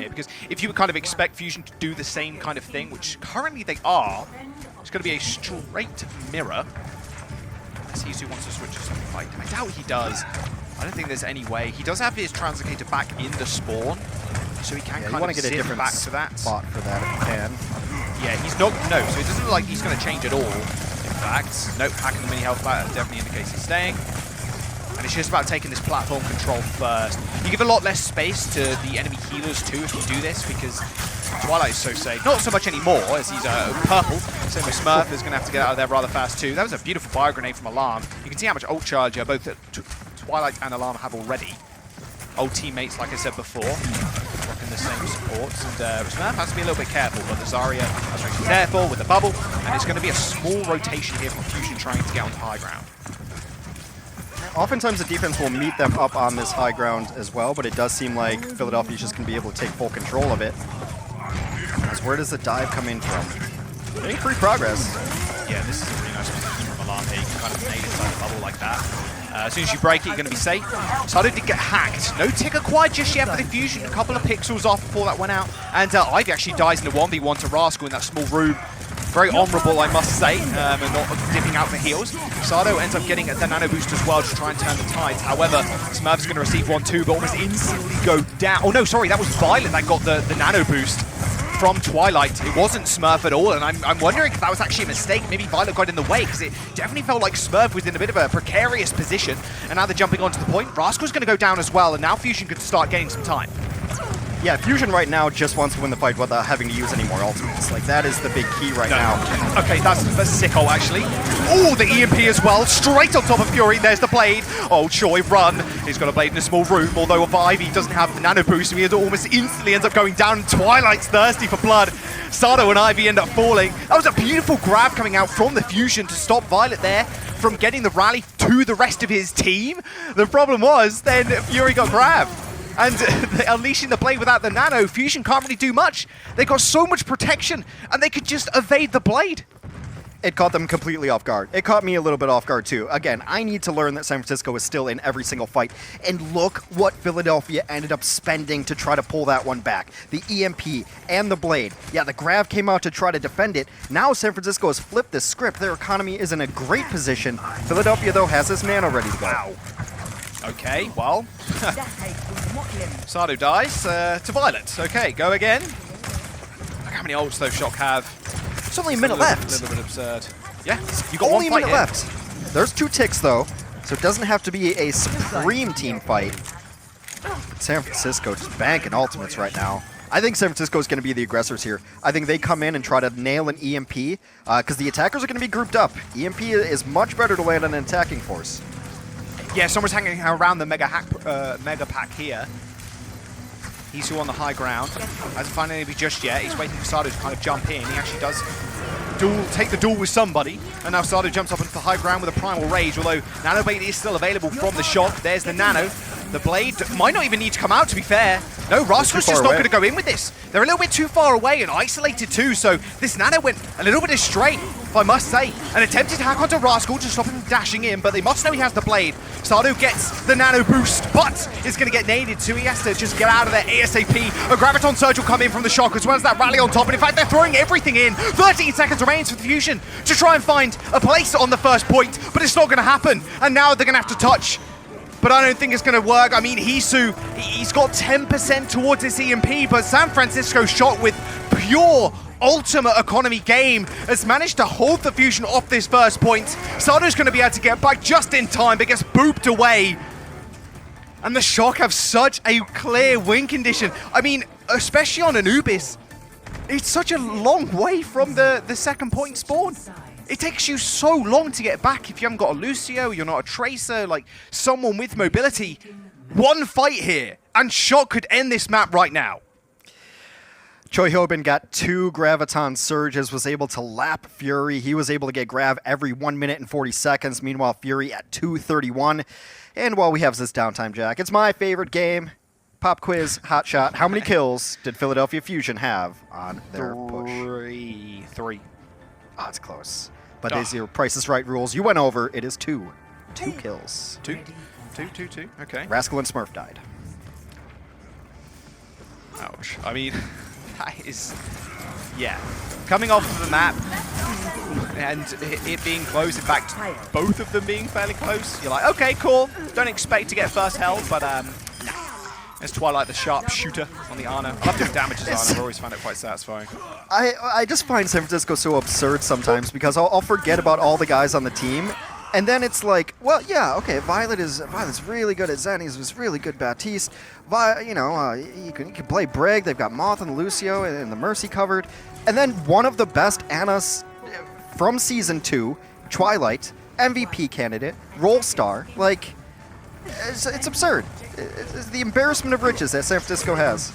here, because if you would kind of expect Fusion to do the same kind of thing, which currently they are, it's going to be a straight mirror. Let's see who wants to switch to something fight. I doubt he does. I don't think there's any way. He does have his Translocator back in the spawn, so he can kind of get a different back to that spot for that if he can. Yeah, he's not. No, so it doesn't look like he's going to change at all. In fact, nope, hacking the mini health back definitely indicates he's staying. And it's just about taking this platform control first. You give a lot less space to the enemy healers too if you do this, because Twilight is so safe. Not so much anymore, as he's purple. Same with Smurf is going to have to get out of there rather fast too. That was a beautiful fire grenade from Alarm. You can see how much ult charge both Twilight and Alarm have already. Old teammates, like I said before, rocking the same supports. And Smurf has to be a little bit careful, but the Zarya has to be careful with the bubble. And it's going to be a small rotation here from Fusion trying to get onto high ground. Oftentimes the defense will meet them up on this high ground as well, but it does seem like Philadelphia's just going to be able to take full control of it. As where does the dive come in from? Getting free progress. Yeah, this is a really nice position from Alarm here. You can kind of nade inside the bubble like that. As soon as you break it, you're going to be safe. Sado did get hacked. No tick acquired just yet for the Fusion. A couple of pixels off before that went out. And Ivy actually dies in the 1v1 to Rascal in that small room. Very honourable, I must say, and not dipping out for heals. Sado ends up getting the nano boost as well to try and turn the tides. However, Smurf's going to receive 1-2, but almost instantly go down. Oh no, sorry, that was Violet that got the nano boost from Twilight. It wasn't Smurf at all, and I'm wondering if that was actually a mistake. Maybe Violet got in the way, because it definitely felt like Smurf was in a bit of a precarious position. And now they're jumping onto the point. Rascal's going to go down as well, and now Fusion could start getting some time. Yeah, Fusion right now just wants to win the fight without having to use any more ultimates. Like, that is the big key right now. Okay, that's sick ult, actually. Oh, the EMP as well, straight on top of Fury. There's the blade. Oh, Choi, run. He's got a blade in a small room, although Ivy doesn't have the nano boost, so he almost instantly ends up going down. Twilight's thirsty for blood. Sado and Ivy end up falling. That was a beautiful grab coming out from the Fusion to stop Violet there from getting the rally to the rest of his team. The problem was, then Fury got grabbed. And unleashing the blade without the nano, Fusion can't really do much. They got so much protection, and they could just evade the blade. It caught them completely off guard. It caught me a little bit off guard too. Again, I need to learn that San Francisco is still in every single fight. And look what Philadelphia ended up spending to try to pull that one back. The EMP and the blade. Yeah, the Grav came out to try to defend it. Now San Francisco has flipped this script. Their economy is in a great position. Philadelphia, though, has this nano ready to go. Wow. Okay, well, Sado dies to Violet. Okay, go again. Look how many ults those Shock have. It's only a minute left. A little bit absurd. Yeah, you got only one fight a minute left. There's 2 ticks, though, so it doesn't have to be a supreme team fight. But San Francisco just banking ultimates right now. I think San Francisco is going to be the aggressors here. I think they come in and try to nail an EMP, because the attackers are going to be grouped up. EMP is much better to land on an attacking force. Yeah, someone's hanging around the mega pack here. He's on the high ground. Hasn't found anybody just yet. He's waiting for Sado to kind of jump in. He actually does take the duel with somebody. And now Sado jumps up into the high ground with a Primal Rage, although Nano Blade is still available from the Shock. There's the Nano. The Blade might not even need to come out, to be fair. No, Rascal's just not going to go in with this. They're a little bit too far away and isolated too, so this Nano went a little bit astray, if I must say. An attempted hack onto Rascal to stop him dashing in, but they must know he has the Blade. Sado gets the Nano boost, but is going to get naded too. He has to just get out of there ASAP. A Graviton Surge will come in from the Shock, as well as that rally on top, and in fact, they're throwing everything in. 13 seconds remains for the Fusion to try and find a place on the first point, but it's not going to happen, and now they're going to have to touch. But I don't think it's going to work. I mean, Hisu, he's got 10% towards his EMP, but San Francisco Shot with pure ultimate economy game has managed to hold the Fusion off this first point. Sado's going to be able to get back just in time, but gets booped away. And the Shock have such a clear win condition. I mean, especially on Anubis, it's such a long way from the second point spawn. It takes you so long to get back if you haven't got a Lucio, you're not a Tracer, like someone with mobility. One fight here, and Shock could end this map right now. Choi Hyobin got 2 Graviton Surges, was able to lap Fury. He was able to get Grav every 1 minute and 40 seconds. Meanwhile, Fury at 2:31. And while we have this downtime, Jack, it's my favorite game. Pop quiz, hot shot. How many kills did Philadelphia Fusion have on their push? 3. Oh, it's close. But as your Price is Right rules, you went over. It is 2. 2 kills. 2. Okay. Rascal and Smurf died. Ouch. I mean, that is... Yeah. Coming off of the map and it being close, in fact, both of them being fairly close, you're like, okay, cool. Don't expect to get first held, but nah. It's Twilight the sharpshooter on the Ana. I love doing damage as Ana. I've always found it quite satisfying. I just find San Francisco so absurd sometimes because I'll forget about all the guys on the team. And then it's like, well, yeah, okay, Violet's really good at Zen. He's really good Baptiste. You can play Brig. They've got Moth and Lucio and the Mercy covered. And then one of the best Anas from Season 2, Twilight, MVP candidate, Role Star. Like, it's absurd. It's the embarrassment of riches that San Francisco has.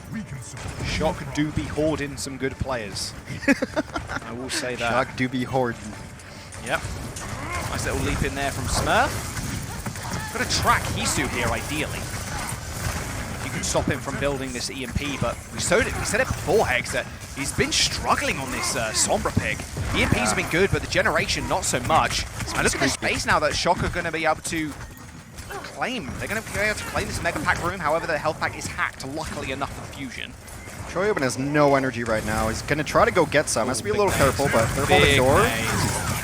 Shock do be hoarding some good players. I will say that. Shock do be hoarding. Yep. Nice little leap in there from Smurf. Got to track Hisu here, ideally. You can stop him from building this EMP, but we said it before, Hex, that he's been struggling on this Sombra pick. EMPs have been good, but the generation not so much. And look at the space now that Shock are going to be able to claim. They're going to be able to claim this Mega Pack room, however their health pack is hacked, luckily enough for Fusion. Choyobin has no energy right now. He's going to try to go get some. Has to be a little careful, but they're holding door.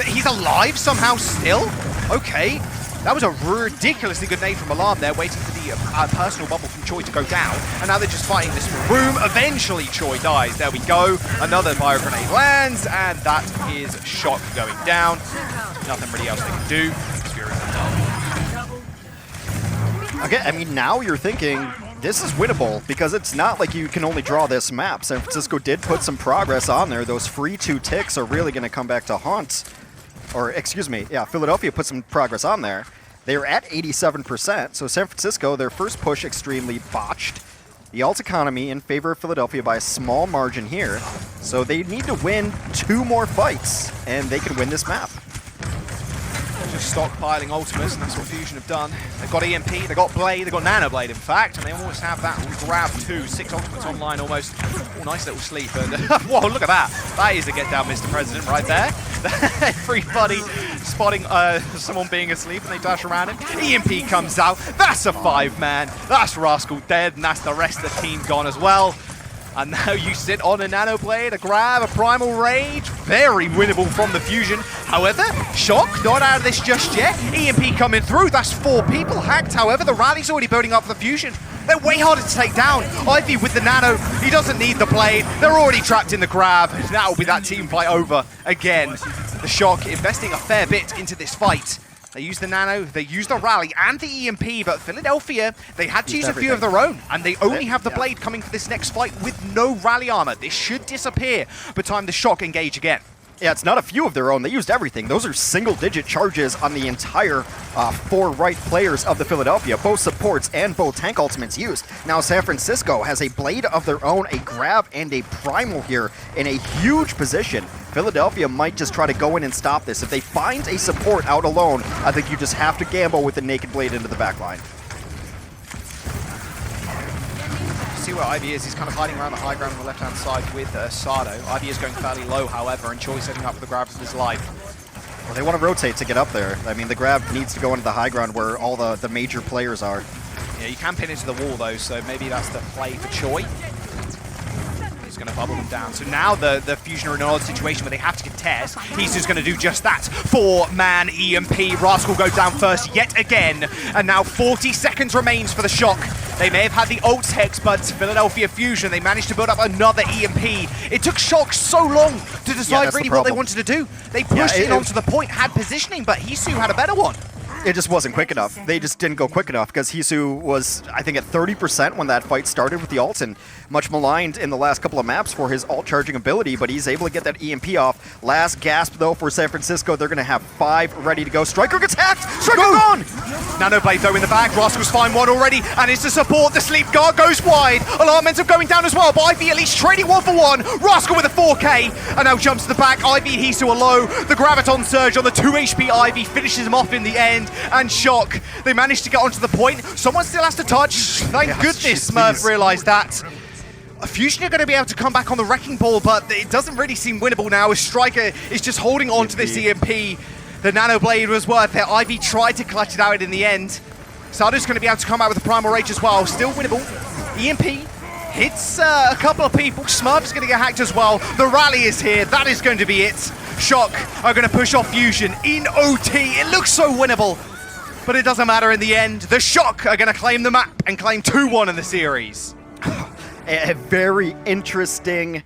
He's alive somehow still? Okay. That was a ridiculously good nade from Alarm there, waiting for the personal bubble from Choi to go down. And now they're just fighting this room. Eventually, Choi dies. There we go. Another fire grenade lands, and that is Shock going down. Nothing really else they can do. Okay, I mean, now you're thinking this is winnable because it's not like you can only draw this map. San Francisco did put some progress on there. Those free 2 ticks are really going to come back to haunt. Or, excuse me, yeah, Philadelphia put some progress on there. They were at 87%, so San Francisco, their first push extremely botched. The alt economy in favor of Philadelphia by a small margin here. So they need to win 2 more fights, and they can win this map. Just stockpiling ultimates, and that's what Fusion have done. They've got EMP, they've got Blade, they've got Nano Blade, in fact, and they almost have that grab too. 6 ultimates online almost. Oh, nice little sleep. And whoa, look at that. That is a get down, Mr. President, right there. Everybody spotting someone being asleep, and they dash around him. EMP comes out. That's a 5-man. That's Rascal dead, and that's the rest of the team gone as well. And now you sit on a Nano Blade, a grab, a Primal Rage. Very winnable from the Fusion. However, Shock not out of this just yet. EMP coming through. That's 4 people hacked. However, the rally's already building up for the Fusion. They're way harder to take down. Ivy with the Nano. He doesn't need the Blade. They're already trapped in the grab. That will be that team fight over again. The Shock investing a fair bit into this fight. They use the Nano, they use the Rally and the EMP, but Philadelphia, they had to use a few of their own, and they only have the Blade coming for this next fight with no Rally armor. This should disappear by the time the Shock engage again. Yeah, it's not a few of their own. They used everything. Those are single-digit charges on the entire 4 right players of the Philadelphia, both supports and both tank ultimates used. Now San Francisco has a Blade of their own, a grab, and a Primal here in a huge position. Philadelphia might just try to go in and stop this. If they find a support out alone, I think you just have to gamble with the Naked Blade into the back line. See where Ivy is. He's kind of hiding around the high ground on the left-hand side with Sado. Ivy is going fairly low, however, and Choi setting up for the grab of his life. Well, they want to rotate to get up there. I mean, the grab needs to go into the high ground where all the major players are. Yeah, you can pin into the wall, though, so maybe that's the play for Choi. He's going to bubble them down. So now the Fusion are in an odd situation where they have to contest. He's just going to do just that. 4-man EMP. Rascal goes down first yet again. And now 40 seconds remains for the Shock. They may have had the ult Hex, but Philadelphia Fusion, they managed to build up another EMP. It took Shock so long to decide really what they wanted to do. They pushed in onto the point, had positioning, but Hisu had a better one. It just wasn't quick enough. They just didn't go quick enough because Hisu was, I think, at 30% when that fight started with the ult, and much maligned in the last couple of maps for his ult charging ability, but he's able to get that EMP off. Last gasp, though, for San Francisco. They're going to have 5 ready to go. Striker gets hacked! Striker gone! Nano Blade, though, in the bag. Rascal's find one already, and it's to support. The sleep guard goes wide. Alarm ends up going down as well, but Ivy at least trading 1 for 1. Rascal with a 4K, and now jumps to the back. Ivy and Hisu are low. The Graviton Surge on the 2 HP Ivy finishes him off in the end, and Shock, they managed to get onto the point. Someone still has to touch. Thank goodness Smurf realized that. Fusion are going to be able to come back on the Wrecking Ball, but it doesn't really seem winnable now as Striker is just holding on to this EMP. The Nano Blade was worth it. Ivy tried to clutch it out in the end. Sado's going to be able to come out with a Primal Rage as well. Still winnable. EMP. hits a couple of people. Smurf's going to get hacked as well. The rally is here. That is going to be it. Shock are going to push off Fusion in OT. It looks so winnable, but it doesn't matter in the end. The Shock are going to claim the map and claim 2-1 in the series. A very interesting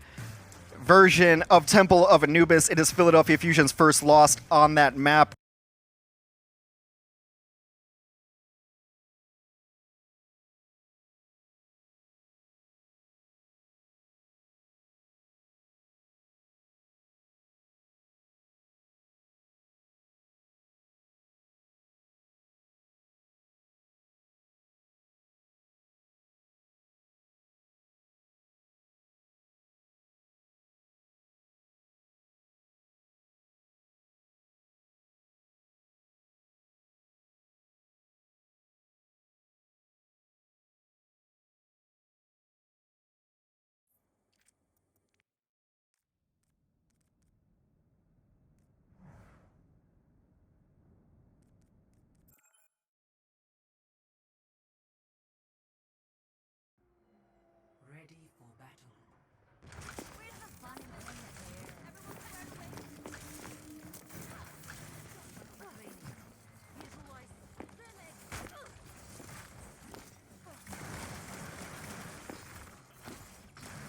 version of Temple of Anubis. It is Philadelphia Fusion's first loss on that map. Ready for battle.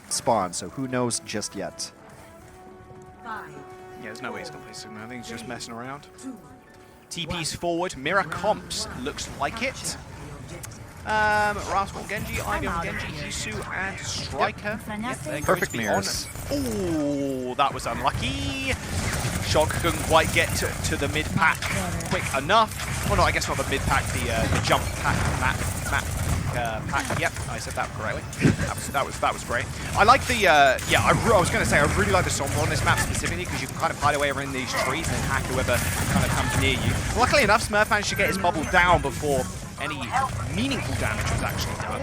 Spawn, so who knows just yet. 5, Yeah, there's no way he's going to play Sigma. I think he's just messing around. 2, TP's forward. Mirror comps looks like it. Rascal, Genji, Ivy on Genji, Hisu, and Striker. Yep, they're Perfect going to be mirrors. Oh, that was unlucky. Shock couldn't quite get to the mid pack quick enough. Well, no, I guess not the mid pack, the jump pack, map pack. Yep, I said that correctly. That was great. I like the yeah. I was going to say I really like the Sombra on this map specifically because you can kind of hide away around these trees and then hack whoever kind of comes near you. Luckily enough, Smurf managed to get his bubble down before any meaningful damage was actually done.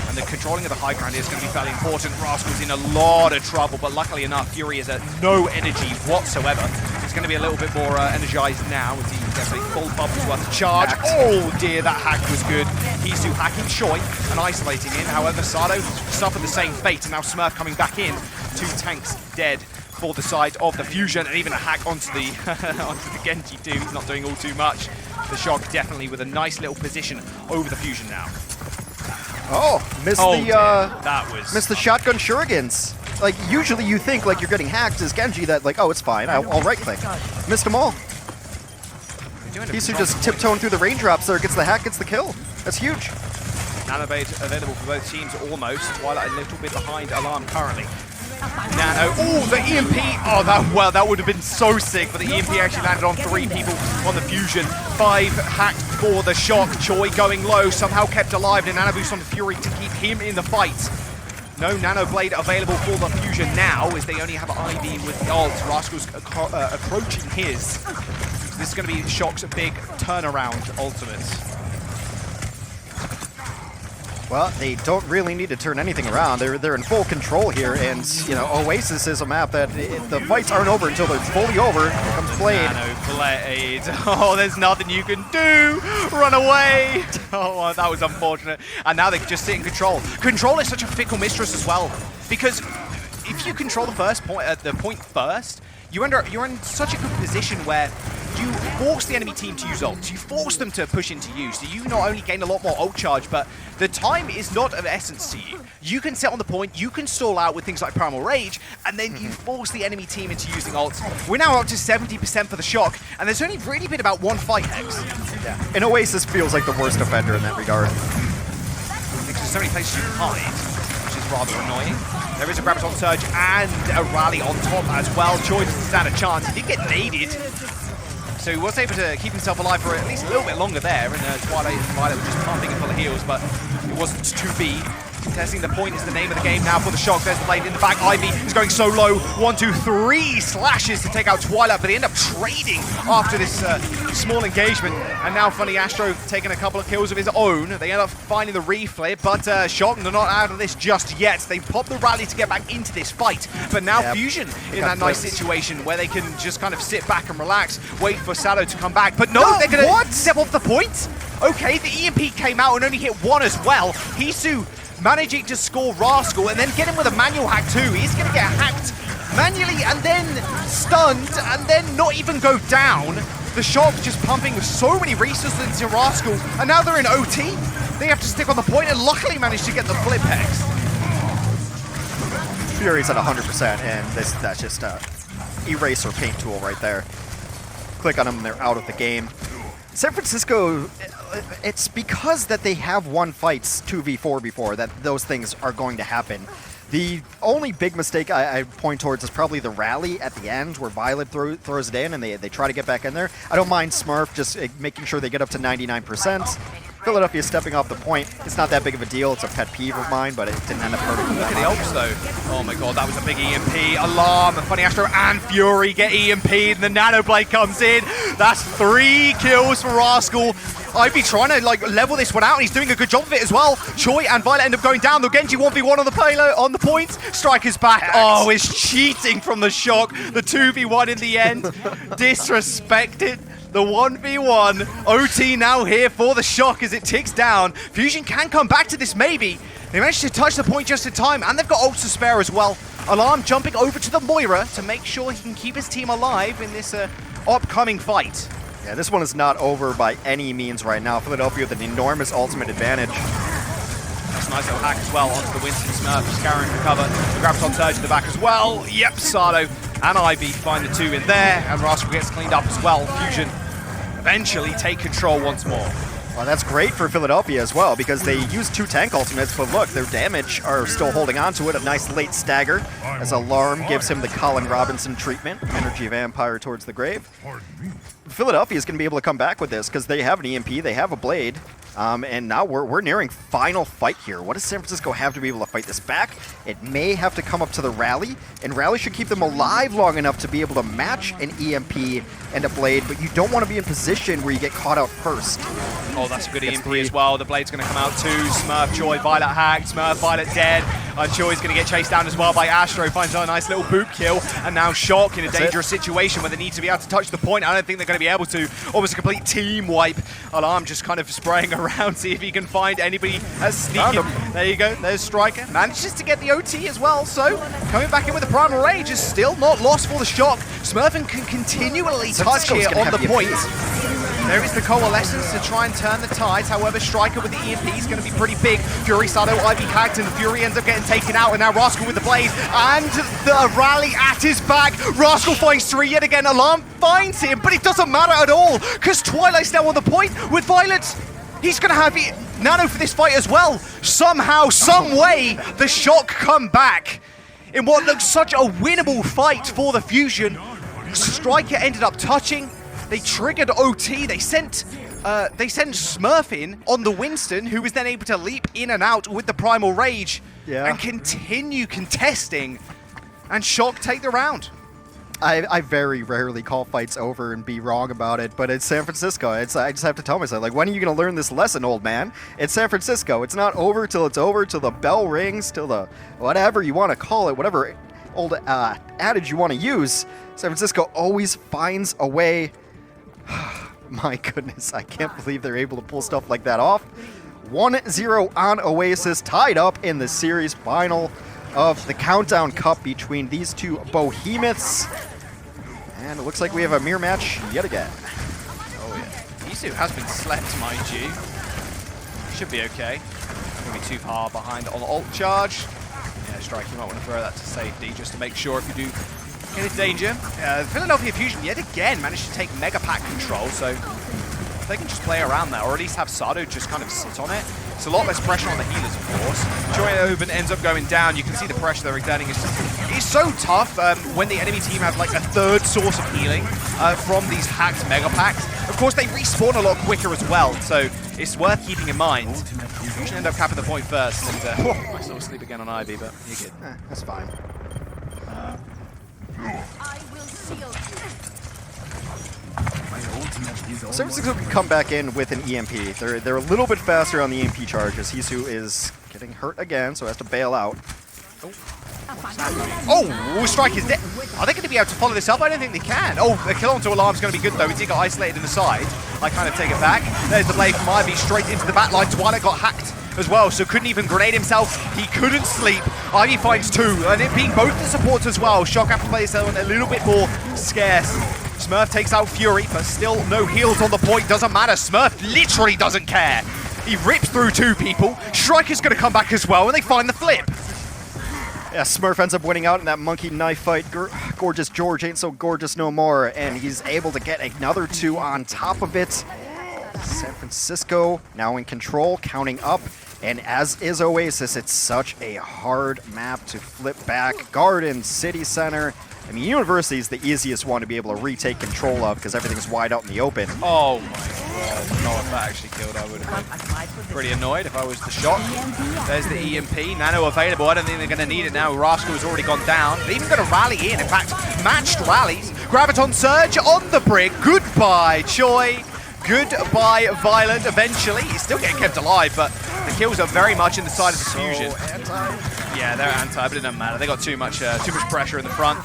And the controlling of the high ground is going to be fairly important. Rascal's in a lot of trouble, but luckily enough, Fury is at no energy whatsoever. He's going to be a little bit more energized now as he gets a full bubble's worth of charge. Oh dear, that hack was good. Hisu hacking Choi and isolating in. However, Sado suffered the same fate, and now Smurf coming back in. 2 tanks dead for the side of the Fusion, and even a hack onto the onto the Genji too. He's not doing all too much. The Shock definitely with a nice little position over the Fusion now. Oh, missed That was the shotgun shurikens. Like, usually you think, like, you're getting hacked as Genji that, like, oh, it's fine, I'll right-click. Missed them all. Hisu just tiptoeing through the raindrops there, gets the hack, gets the kill. That's huge. Nanobade available for both teams almost. Twilight a little bit behind Alarm currently. Nano, oh, the EMP! Oh, that would have been so sick, but the EMP actually landed on 3 people on the Fusion. 5 hacked for the Shock. Choi going low, somehow kept alive, and Nano boost on the Fury to keep him in the fight. No Nano Blade available for the Fusion now, as they only have IV with the ult. Rascal's approaching his. This is going to be Shock's big turnaround ultimate. Well, they don't really need to turn anything around. They're in full control here, and, you know, Oasis is a map that the fights aren't over until they're fully over. Here comes Blade. Nano Blade. Oh, there's nothing you can do. Run away. Oh, that was unfortunate. And now they can just sit in control. Control is such a fickle mistress as well, because if you control the point first, you're in such a good position where you force the enemy team to use ults. You force them to push into you, so you not only gain a lot more ult charge, but the time is not of essence to you. You can set on the point, you can stall out with things like Primal Rage, and then you force the enemy team into using ults. We're now up to 70% for the Shock, and there's only really been about 1 fight, Hex. Yeah. And Oasis feels like the worst offender in that regard. Because there's so many places you can hide, which is rather annoying. There is a Graviton Surge and a Rally on top as well. Choi doesn't stand a chance. He did get naded, so he was able to keep himself alive for at least a little bit longer there, and Twilight was just pumping and full of heals, but it wasn't to be. Contesting the point is the name of the game now for the Shock. There's the blade in the back. Ivy is going so low. 1, 2, 3 slashes to take out Twilight, but they end up trading after this small engagement. And now Funny Astro taking a couple of kills of his own. They end up finding the reflip, but Shock are not out of this just yet. They pop the rally to get back into this fight, but now Fusion in that nice situation where they can just kind of sit back and relax, wait for Sado to come back. But no, they're going to step off the point. Okay, the EMP came out and only hit 1 as well. Hisu managing to score Rascal and then get him with a manual hack too. He's going to get hacked manually and then stunned and then not even go down. The Shock just pumping so many resources into Rascal, and now they're in OT. They have to stick on the point and luckily managed to get the flip hex. Fury's at 100%, and that's just a eraser paint tool right there. Click on them and they're out of the game. San Francisco, it's because that they have won fights 2v4 before that those things are going to happen. The only big mistake I point towards is probably the rally at the end where Violet throws it in and they try to get back in there. I don't mind Smurf just making sure they get up to 99%. Philadelphia stepping off the point. It's not that big of a deal. It's a pet peeve of mine, but it didn't end up hurting them. Look at the ults though. Oh my god, that was a big EMP. Alarm, Funny Astro and Fury get EMP'd and the Nano Blade comes in. That's 3 kills for Rascal. I'd be trying to like level this one out and he's doing a good job of it as well. Choi and Violet end up going down. The Genji 1v1 on the payload, on the point. Striker's back. Oh, it's cheating from the Shock. The 2v1 in the end. Disrespected. The 1v1. OT now here for the Shock as it ticks down. Fusion can come back to this maybe. They managed to touch the point just in time and they've got ults to spare as well. Alarm jumping over to the Moira to make sure he can keep his team alive in this upcoming fight. Yeah, this one is not over by any means right now. Philadelphia with an enormous ultimate advantage. That's a nice little hack as well onto the Winston Smurf, just carrying the cover. The Graviton Surge in the back as well. Yep, Sado and Ivy find the 2 in there, and Rascal gets cleaned up as well. Fusion eventually take control once more. Well, that's great for Philadelphia as well, because they used 2 tank ultimates, but look, their damage are still holding on to it. A nice late stagger as Alarm gives him the Colin Robinson treatment. Energy Vampire towards the grave. Philadelphia is going to be able to come back with this because they have an EMP, they have a Blade, and now we're nearing final fight here. What does San Francisco have to be able to fight this back? It may have to come up to the Rally, and Rally should keep them alive long enough to be able to match an EMP and a Blade, but you don't want to be in position where you get caught out first. Oh, that's a good EMP as well. The Blade's going to come out too. Smurf, Joy, Violet hacked. Smurf, Violet dead. Joy's going to get chased down as well by Astro. Finds a nice little boot kill. And now Shock in a dangerous situation where they need to be able to touch the point. I don't think they're going to be able to. Almost a complete team wipe. Alarm just kind of spraying around, see if he can find anybody sneaking. There you go. There's Striker. Manages to get the OT as well. So coming back in with the Primal Rage is still not lost for the Shock. Smurfin can continually touch here on the point. There is the Coalescence to try and turn the tides. However, Striker with the EMP is going to be pretty big. Fury, Sado, Ivy hacked, and Fury ends up getting taken out. And now Rascal with the Blade. And the Rally at his back. Rascal finds 3 yet again. Alarm finds him, but it doesn't matter at all. Because Twilight's now on the point with Violet. He's going to have Nano for this fight as well. Somehow, some way, the Shock come back. In what looks such a winnable fight for the Fusion. Striker ended up touching. They triggered OT. They sent Smurf in on the Winston, who was then able to leap in and out with the Primal Rage and continue contesting. And Shock take the round. I very rarely call fights over and be wrong about it, but it's San Francisco. I just have to tell myself, like, when are you going to learn this lesson, old man? It's San Francisco. It's not over till it's over, till the bell rings, till the whatever you want to call it, whatever old adage you want to use. San Francisco always finds a way. My goodness, I can't believe they're able to pull stuff like that off. 1-0 on Oasis, tied up in the series final of the Countdown Cup between these 2 behemoths. And it looks like we have a mirror match yet again. Oh yeah. Isu has been slept, mind you. Should be okay. Gonna be too far behind on the ult charge. Yeah, Strike, you might want to throw that to safety just to make sure if you do get into danger. Philadelphia Fusion yet again managed to take Mega Pack control, so they can just play around that, or at least have Sado just kind of sit on it. It's a lot less pressure on the healers, of course. Joy Oben ends up going down. You can see the pressure they're exerting. It's so tough when the enemy team have like a 3rd source of healing from these hacked Mega Packs. Of course, they respawn a lot quicker as well, so it's worth keeping in mind. Fusion end up capping the point first, and I still sleep again on Ivy, but you're good. That's fine. I will seal you. San Francisco can come back in with an EMP. They're a little bit faster on the EMP charges. Hisu is getting hurt again, so has to bail out. Oh, Strike is dead. Are they going to be able to follow this up? I don't think they can. Oh, the kill onto Alarm is going to be good, though. He did get isolated in the side. I kind of take it back. There's the blade from Ivy straight into the back line. Twilight got hacked as well, so couldn't even grenade himself. He couldn't sleep. Ivy finds 2, and it being both the supports as well. Shock have to play this one a little bit more scarce. Smurf takes out Fury, but still no heals on the point. Doesn't matter. Smurf literally doesn't care. He rips through 2 people. Striker's going to come back as well, and they find the flip. Yeah, Smurf ends up winning out in that monkey knife fight. Gorgeous George ain't so gorgeous no more, and he's able to get another 2 on top of it. San Francisco now in control, counting up, and as is Oasis, it's such a hard map to flip back. Garden, City Center. I mean, University is the easiest one to be able to retake control of because everything's wide out in the open. Oh my god. No, if that actually killed, I would have been pretty annoyed if I was the Shock. There's the EMP. Nano available. I don't think they're going to need it now. Rascal has already gone down. They're even going to rally in. In fact, matched rallies. Graviton Surge on the brick. Goodbye, Choi. Goodbye, Violent. Eventually, he's still getting kept alive, but the kills are very much in the side of the fusion. Yeah, they're anti, but it doesn't matter. They got too much pressure in the front.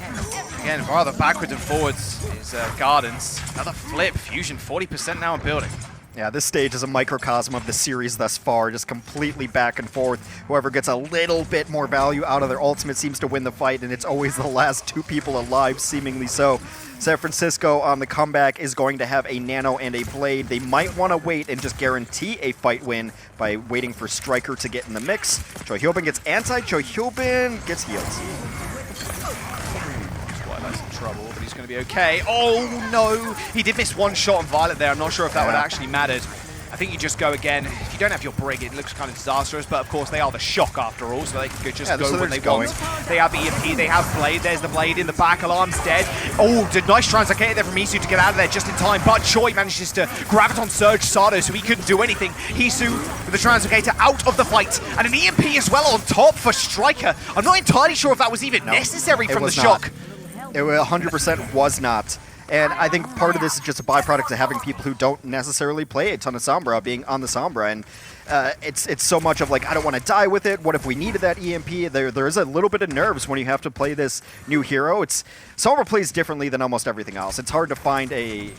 Again, rather backwards and forwards is Gardens. Another flip. Fusion 40% now in building. Yeah, this stage is a microcosm of the series thus far, just completely back and forth. Whoever gets a little bit more value out of their ultimate seems to win the fight, and it's always the last 2 people alive, seemingly so. San Francisco on the comeback is going to have a Nano and a Blade. They might want to wait and just guarantee a fight win by waiting for Striker to get in the mix. Choi Hyobin gets anti, Choi Hyobin gets healed. Twilight's in trouble, but he's going to be okay. Oh no! He did miss 1 shot on Violet there. I'm not sure if that would have actually mattered. I think you just go again. If you don't have your Brig, it looks kind of disastrous, but of course they are the Shock after all, so they can just go when they want. They have EMP, they have Blade. There's the Blade in the back. Alarm's dead. Oh, did nice translocator there from Hisu to get out of there just in time, but Choi manages to Graviton Surge Sado, so he couldn't do anything. Hisu with the translocator out of the fight, and an EMP as well on top for Striker. I'm not entirely sure if that was even necessary from the Shock. It 100% was not. And I think part of this is just a byproduct of having people who don't necessarily play a ton of Sombra being on the Sombra. And it's so much of like, I don't want to die with it. What if we needed that EMP? There is a little bit of nerves when you have to play this new hero. Sombra plays differently than almost everything else. It's hard to find a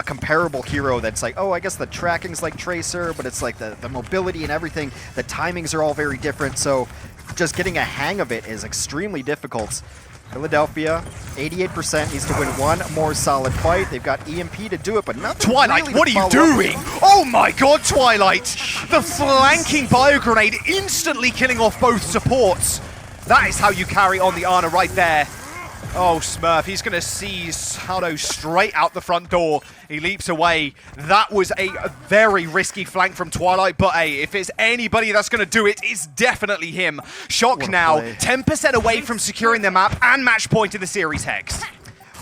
comparable hero that's like, oh, I guess the tracking's like Tracer, but it's like the mobility and everything. The timings are all very different. So just getting a hang of it is extremely difficult. Philadelphia, 88% needs to win 1 more solid fight. They've got EMP to do it, but nothing. Twilight, really what are you doing? Oh my god, Twilight! The flanking bio grenade instantly killing off both supports. That is how you carry on the Ana right there. Oh, Smurf, he's going to see Sado straight out the front door. He leaps away. That was a very risky flank from Twilight, but hey, if it's anybody that's going to do it, it's definitely him. Shock now, 10% away from securing the map and match point in the series, Hex.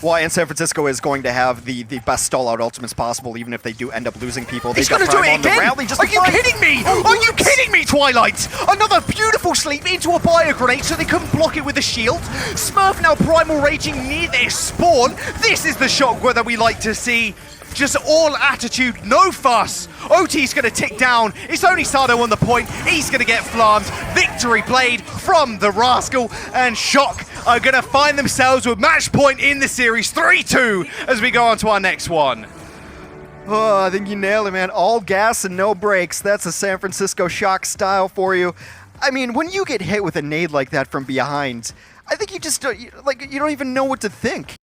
Well, and San Francisco is going to have the best stall-out ultimates possible, even if they do end up losing people. He's going to do it again! Are you kidding me? Are you kidding me, Twilight? Another beautiful sleep into a bio grenade so they couldn't block it with a shield. Smurf now primal raging near their spawn. This is the Shock that we like to see. Just all attitude, no fuss. OT's going to tick down. It's only Sado on the point. He's going to get flammed. Victory Blade from the Rascal. And Shock are going to find themselves with match point in the series 3-2 as we go on to our next one. Oh, I think you nailed it, man. All gas and no brakes. That's a San Francisco Shock style for you. I mean, when you get hit with a nade like that from behind, I think you just don't, you don't even know what to think.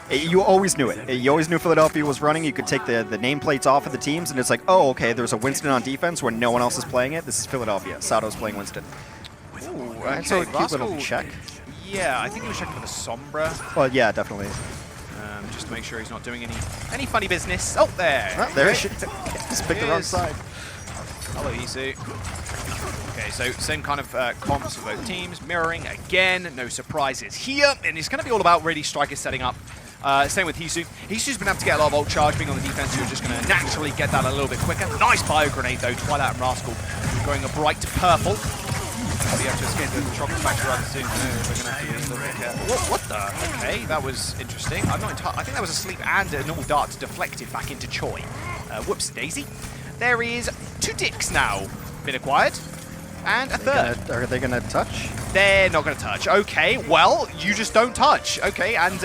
You always knew it. You always knew Philadelphia was running. You could take the nameplates off of the teams, and it's like, oh, okay, there's a Winston on defense when no one else is playing it. This is Philadelphia. Sado's playing Winston. Ooh, okay. So a cute little check. Yeah, I think he was checking for the Sombra. Well, yeah, definitely. Just to make sure he's not doing any funny business. Oh, there. Oh, there he is. Just picked the wrong side. Hello, Isu. Okay, so same kind of comps for both teams, mirroring again, no surprises here, and it's going to be all about really strikers setting up. Same with Hisu. Hisu's been able to get a lot of ult charge, being on the defense, you're just going to naturally get that a little bit quicker. Nice bio grenade though, Twilight and Rascal going a bright purple. We'll be able to escape the chocolate factory rather soon. We're going to have to be a little bit careful. What the? Okay, that was interesting. I'm not entirely. I think that was a sleep and a normal dart deflected back into Choi. Whoops, Daisy. There is 2 dicks now been acquired. And a third. Are they gonna touch? They're not gonna touch. Okay, well, you just don't touch. Okay, and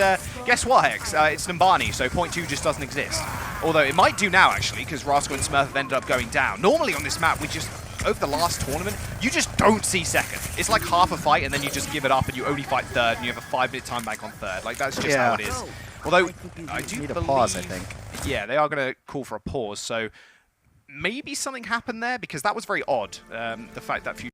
guess what, Hex? It's Numbani, so point 2 just doesn't exist. Although it might do now, actually, because Rascal and Smurf have ended up going down. Normally on this map, we just, over the last tournament, you just don't see second. It's like half a fight, and then you just give it up, and you only fight third, and you have a 5-minute time bank on third. Like, that's just how it is. Although, I do need believe, a pause, I think. Yeah, they are gonna call for a pause, so maybe something happened there, because that was very odd, the fact that few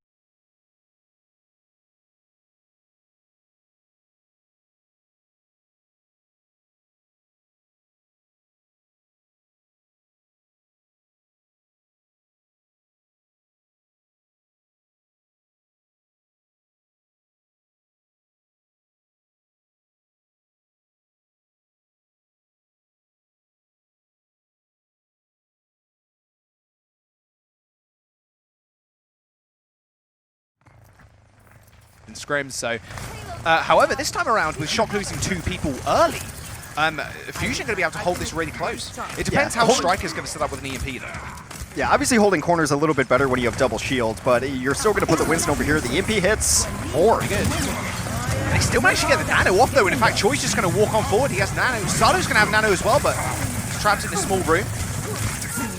and scrims, so however, this time around with Shock losing 2 people early, Fusion going to be able to hold this really close. It depends how Striker's going to set up with an EMP though. Yeah, obviously holding corners a little bit better when you have double shield, but you're still going to put the Winston over here. The EMP hits hard. Good. They still managed to get the Nano off though, and in fact Choi's just going to walk on forward. He has Nano. Sado's going to have Nano as well, but he's trapped in a small room.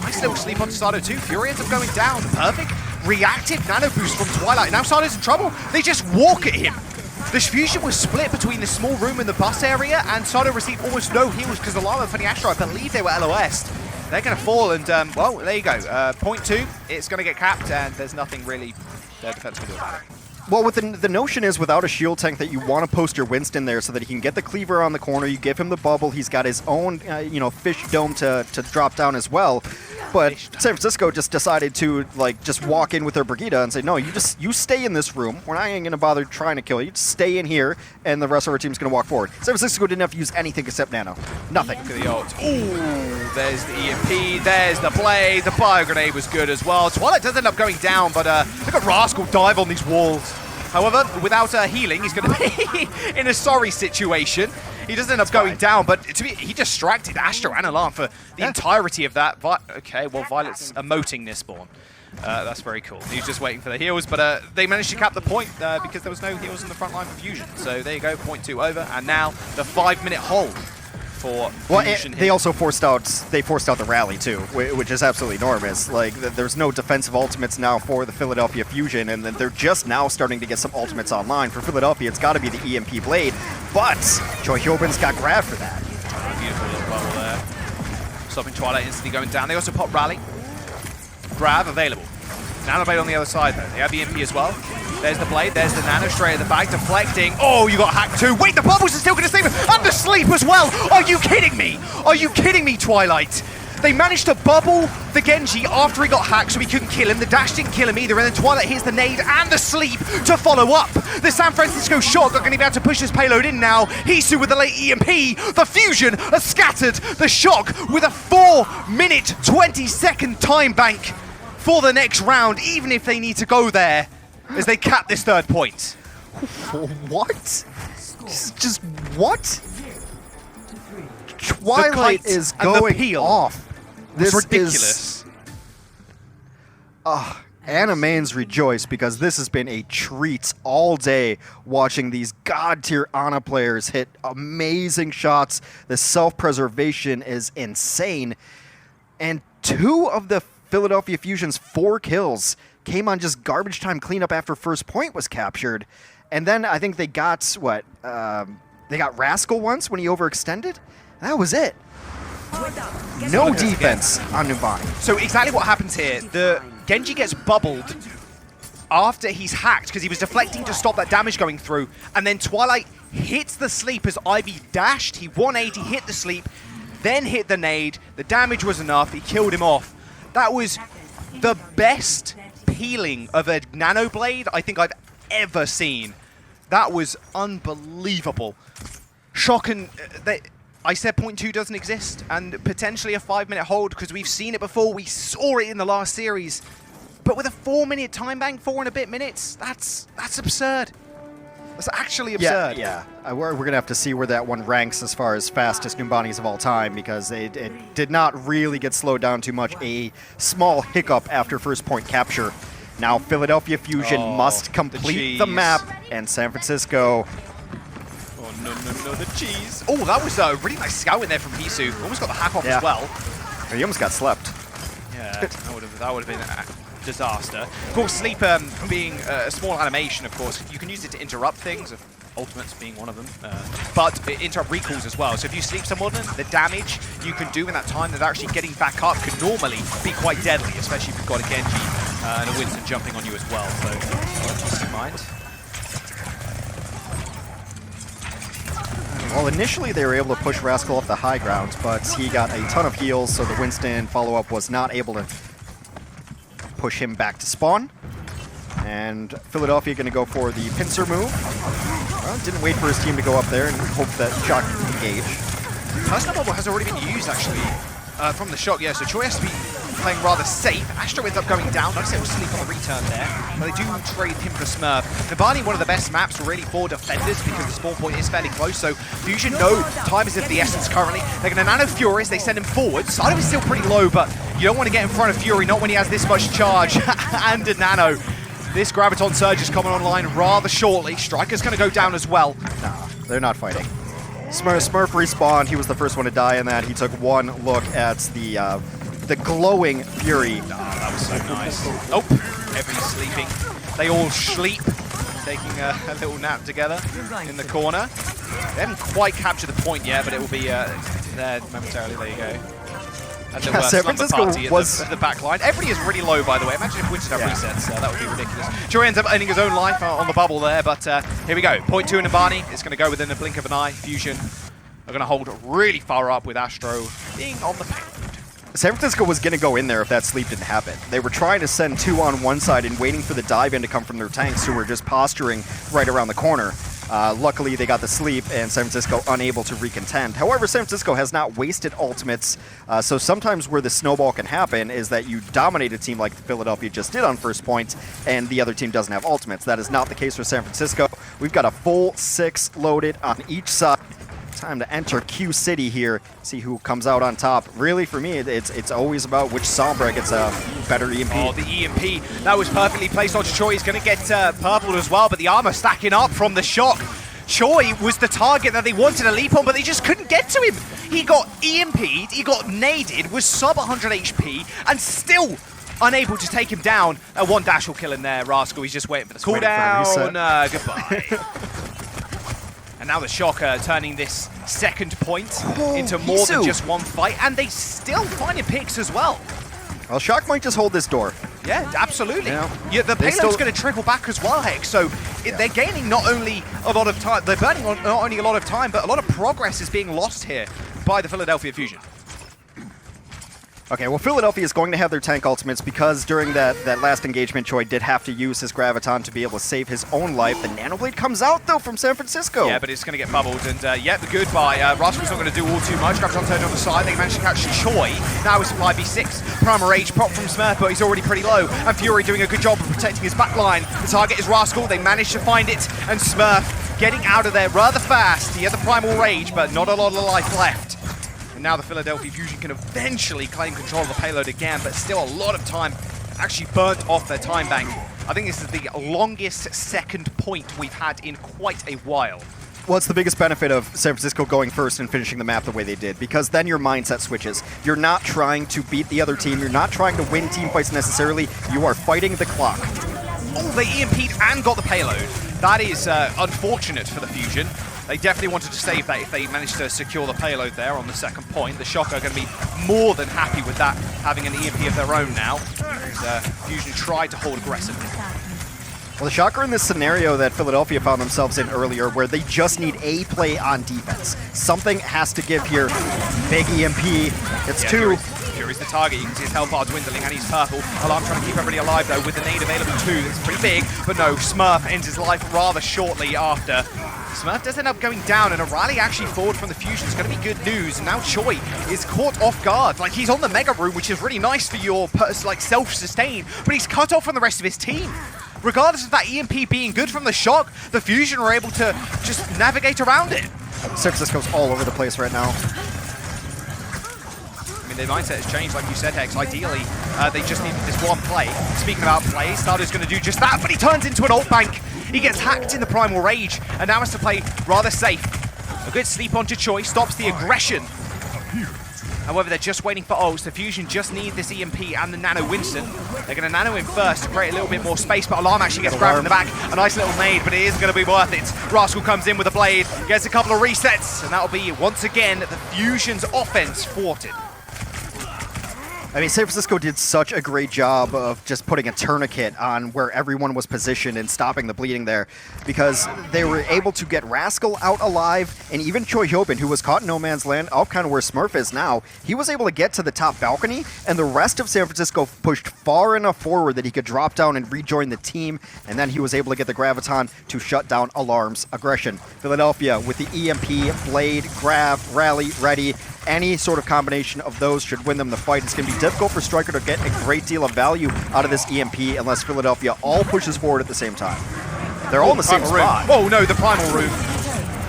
Nice little sleep onto Sado too. Fury ends up going down. Perfect reactive Nano boost from Twilight. Now Sado's in trouble. They just walk at him. This Fusion was split between the small room and the bus area, and Sado received almost no heals because the Llama and Astro, I believe they were LOS. They're going to fall, and well, there you go. Point 2, it's going to get capped, and there's nothing really their defense can do about it. Well, with the notion is without a shield tank that you want to post your Winston there so that he can get the cleaver on the corner. You give him the bubble. He's got his own, fish dome to drop down as well. But San Francisco just decided to just walk in with their Brigitte and say, no, you stay in this room. We're not even going to bother trying to kill you. Just stay in here, and the rest of our team's going to walk forward. San Francisco didn't have to use anything except Nano. Nothing. Look at the ult. Ooh, there's the EMP. There's the blade. The bio grenade was good as well. Twilight does end up going down, but look at Rascal dive on these walls. However, without healing, he's going to be in a sorry situation. He does end up going down, but he distracted Astro and Alarm for the entirety of that. Okay, well, Violet's emoting this spawn. That's very cool. He's just waiting for the heals, but they managed to cap the point because there was no heals in the front line for Fusion. So there you go, point 2 over, and now the 5-minute hold for Fusion. They also forced out the rally too, which is absolutely enormous. There's no defensive ultimates now for the Philadelphia Fusion, and they're just now starting to get some ultimates online. For Philadelphia, it's got to be the EMP Blade, but Choi Hyobin's got grab for that. Beautiful little bubble there. Stopping Twilight instantly going down. They also pop rally. Grab available. Nano Blade on the other side though. They have EMP as well. There's the Blade, there's the Nano straight at the back, deflecting. Oh, you got hacked too. Wait, the bubbles are still going to save him. And the sleep as well. Are you kidding me? Are you kidding me, Twilight? They managed to bubble the Genji after he got hacked so he couldn't kill him. The dash didn't kill him either, and then Twilight hits the nade and the sleep to follow up. The San Francisco Shock are going to be able to push this payload in now. Hisu with the late EMP. The Fusion has scattered the Shock with a 4-minute, 20-second time bank for the next round, even if they need to go there as they cap this 3rd point. What? Just what? Twilight is going off. This is ridiculous. Anna Mains rejoice because this has been a treat all day watching these god-tier Ana players hit amazing shots. The self-preservation is insane. And 2 of the Philadelphia Fusion's 4 kills came on just garbage time cleanup after first point was captured. And then I think they got, they got Rascal once when he overextended. That was it. No defense on Numbani. So exactly what happens here, the Genji gets bubbled after he's hacked because he was deflecting to stop that damage going through, and then Twilight hits the sleep as Ivy dashed, he 180, hit the sleep, then hit the nade, the damage was enough, he killed him off. That was the best healing of a Nano Blade I think I've ever seen. That was unbelievable. Shock and... I said point 2 doesn't exist, and potentially a 5-minute hold, because we've seen it before. We saw it in the last series. But with a 4-minute time bank, 4 and a bit minutes, that's absurd. That's actually absurd. Yeah. We're going to have to see where that one ranks as far as fastest Numbanis of all time, because it did not really get slowed down too much. A small hiccup after first point capture. Now Philadelphia Fusion must complete the map, and San Francisco... No, the cheese. Oh, that was a really nice scout in there from Pisu. Almost got the hack off as well. He almost got slept. Yeah, that would have been a disaster. Of course, sleep being a small animation, of course, you can use it to interrupt things, ultimates being one of them, but it interrupt recalls as well. So if you sleep someone, the damage you can do in that time that they're actually getting back up could normally be quite deadly, especially if you've got a Genji and a Winston jumping on you as well. So keep in mind. Well, initially they were able to push Rascal off the high ground, but he got a ton of heals, so the Winston follow-up was not able to push him back to spawn. And Philadelphia going to go for the pincer move. Well, didn't wait for his team to go up there and hope that Shock would engage. Personal bubble has already been used, actually, from the Shock, yeah, so Choi has to be playing rather safe. Astro ends up going down. Notice it will sleep on the return there, but they do trade him for Smurf. Numbani, one of the best maps really for defenders because the spawn point is fairly close, so Fusion know time is of the essence currently. They're going to Nano Furious, they send him forward. Side is still pretty low, but you don't want to get in front of Fury, not when he has this much charge and a Nano. This Graviton Surge is coming online rather shortly. Striker's going to go down as well. Nah, they're not fighting. Smurf respawned. He was the first one to die in that. He took one look at the glowing Fury. Oh, that was so nice. Oh, everybody's sleeping. They all sleep, taking a little nap together in the corner. They haven't quite captured the point yet, but it will be there momentarily. There you go. And the San Francisco was at the back line. Everybody is really low, by the way. Imagine if Winston had resets. That would be ridiculous. Joey ends up ending his own life on the bubble there, but here we go. Point 2 in Numbani. It's going to go within the blink of an eye. Fusion are going to hold really far up with Astro being on the payload. San Francisco was going to go in there if that sleep didn't happen. They were trying to send 2 on one side and waiting for the dive in to come from their tanks who were just posturing right around the corner. Luckily, they got the sleep, and San Francisco unable to recontend. However, San Francisco has not wasted ultimates, so sometimes where the snowball can happen is that you dominate a team like Philadelphia just did on first point, and the other team doesn't have ultimates. That is not the case for San Francisco. We've got a full 6 loaded on each side. Time to enter Q City here, see who comes out on top. Really, for me, it's always about which Sombra gets a better EMP. Oh, the EMP, that was perfectly placed onto Choi. He's going to get purpled as well, but the armor stacking up from the Shock. Choi was the target that they wanted to leap on, but they just couldn't get to him. He got EMP'd, he got naded, was sub 100 HP, and still unable to take him down. One dash will kill him there, Rascal. He's just waiting for the cooldown. Goodbye. And now the Shocker turning this second point into more than just one fight, and they still finding picks as well. Well, Shock might just hold this door. Yeah, absolutely. Yeah, the payload's going to trickle back as well, Hex. So they're gaining not only a lot of time, they're burning not only a lot of time, but a lot of progress is being lost here by the Philadelphia Fusion. Okay, well, Philadelphia is going to have their tank ultimates because during that last engagement, Choi did have to use his Graviton to be able to save his own life. The Nanoblade comes out, though, from San Francisco. Yeah, but it's going to get bubbled, and yeah, the goodbye. Rascal's not going to do all too much. Graviton turned on the side. They managed to catch Choi. Now it's 5v6. Primal Rage pop from Smurf, but he's already pretty low. And Fury doing a good job of protecting his back line. The target is Rascal. They managed to find it, and Smurf getting out of there rather fast. He had the Primal Rage, but not a lot of life left. Now the Philadelphia Fusion can eventually claim control of the payload again, but still a lot of time actually burnt off their time bank. I think this is the longest second point we've had in quite a while. Well, it's the biggest benefit of San Francisco going first and finishing the map the way they did, because then your mindset switches. You're not trying to beat the other team. You're not trying to win team fights necessarily. You are fighting the clock. Oh, they EMP'd and got the payload. That is unfortunate for the Fusion. They definitely wanted to save that if they managed to secure the payload there on the second point. The Shocker are going to be more than happy with that, having an EMP of their own now. And, Fusion tried to hold aggressively. Well, the shocker in this scenario that Philadelphia found themselves in earlier, where they just need a play on defense. Something has to give here. Big EMP. It's two. Fury's the target. You can see his health bar dwindling, and he's purple. Alarm trying to keep everybody alive, though, with the nade available too. It's pretty big, but no, Smurf ends his life rather shortly after. Smurf does end up going down, and a rally actually forward from the Fusion is going to be good news. And now Choi is caught off guard. Like, he's on the Mega Room, which is really nice for your like self-sustain, but he's cut off from the rest of his team. Regardless of that EMP being good from the shock, the Fusion are able to just navigate around it. San Francisco's all over the place right now. I mean, their mindset has changed, like you said, Hex. Ideally, they just need this one play. Speaking about plays, Stardo's going to do just that, but he turns into an ult bank. He gets hacked in the Primal Rage, and now has to play rather safe. A good sleep onto Choi stops the aggression. However, they're just waiting for ults. The Fusion just need this EMP and the Nano Winston. They're going to Nano him first to create a little bit more space, but Alarm actually gets grabbed in the back. A nice little nade, but it isn't going to be worth it. Rascal comes in with a blade, gets a couple of resets, and that'll be, once again, the Fusion's offense thwarted. I mean, San Francisco did such a great job of just putting a tourniquet on where everyone was positioned and stopping the bleeding there, because they were able to get Rascal out alive, and even Choi Hyobin, who was caught in no man's land, up kind of where Smurf is now, he was able to get to the top balcony, and the rest of San Francisco pushed far enough forward that he could drop down and rejoin the team, and then he was able to get the Graviton to shut down Alarm's aggression. Philadelphia with the EMP, Blade, Grav, Rally, ready. Any sort of combination of those should win them the fight. It's going to be difficult for Striker to get a great deal of value out of this EMP unless Philadelphia all pushes forward at the same time. They're all in the same spot. Oh no, the Primal Room.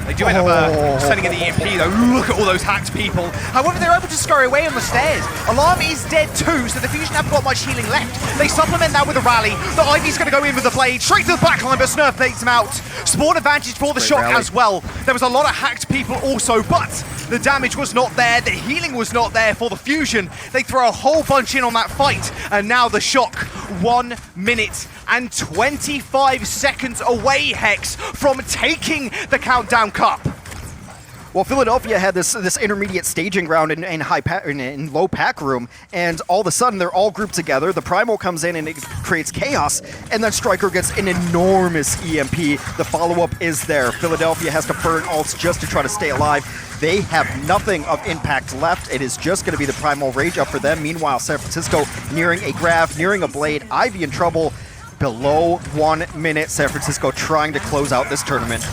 They do end up sending in the EMP though. Look at all those hacked people. However, they're able to scurry away on the stairs. Alarm is dead too, so the Fusion haven't got much healing left. They supplement that with a rally. The Ivy's going to go in with the blade, straight to the backline, but Snurf takes him out. Spawn advantage for the shock as well. There was a lot of hacked people also, but the damage was not there. The healing was not there for the Fusion. They throw a whole bunch in on that fight, and now the shock 1 minute and 25 seconds away, Hex, from taking the Countdown Cup. Well, Philadelphia had this intermediate staging ground in low pack room, and all of a sudden they're all grouped together. The Primal comes in and it creates chaos, and then Striker gets an enormous EMP. The follow-up is there. Philadelphia has to burn ults just to try to stay alive. They have nothing of impact left. It is just going to be the Primal Rage up for them. Meanwhile, San Francisco nearing a Grav, nearing a Blade. Ivy in trouble. Below 1 minute, San Francisco trying to close out this tournament.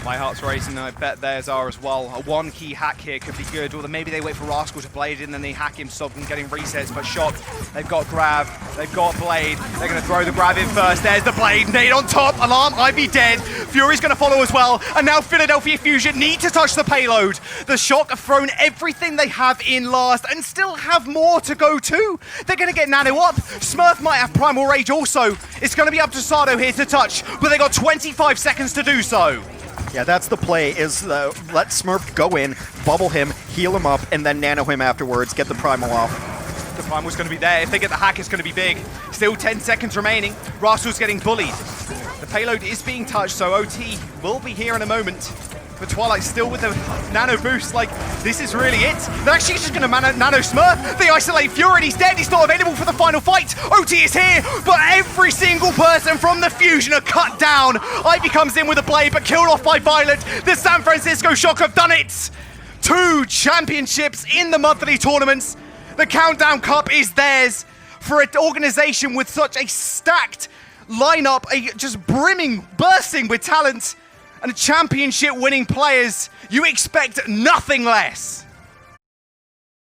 My heart's racing, and I bet theirs are as well. A one key hack here could be good, or maybe they wait for Rascal to Blade and then they hack him, stop him getting resets. But Shock, they've got Grav, they've got Blade. They're going to throw the Grav in first. There's the Blade, nade on top, Alarm, Ivy dead. Fury's going to follow as well, and now Philadelphia Fusion need to touch the payload. The Shock have thrown everything they have in last and still have more to go to. They're going to get Nano up. Smurf might have Primal Rage also. It's going to be up to Sardo here to touch, but they got 25 seconds to do so. Yeah, that's the play, is let Smurf go in, bubble him, heal him up, and then nano him afterwards, get the Primal off. The Primal's going to be there. If they get the hack, it's going to be big. Still 10 seconds remaining. Rascal's getting bullied. The payload is being touched, so OT will be here in a moment. But Twilight still with the nano boost, like, this is really it. They're actually just going to nano Smurf. They isolate Fury, and he's dead. He's not available for the final fight. OT is here, but every single person from the Fusion are cut down. Ivy comes in with a blade, but killed off by Violet. The San Francisco Shock have done it. 2 championships in the monthly tournaments. The Countdown Cup is theirs for an organization with such a stacked lineup, just brimming, bursting with talent. And championship-winning players, you expect nothing less.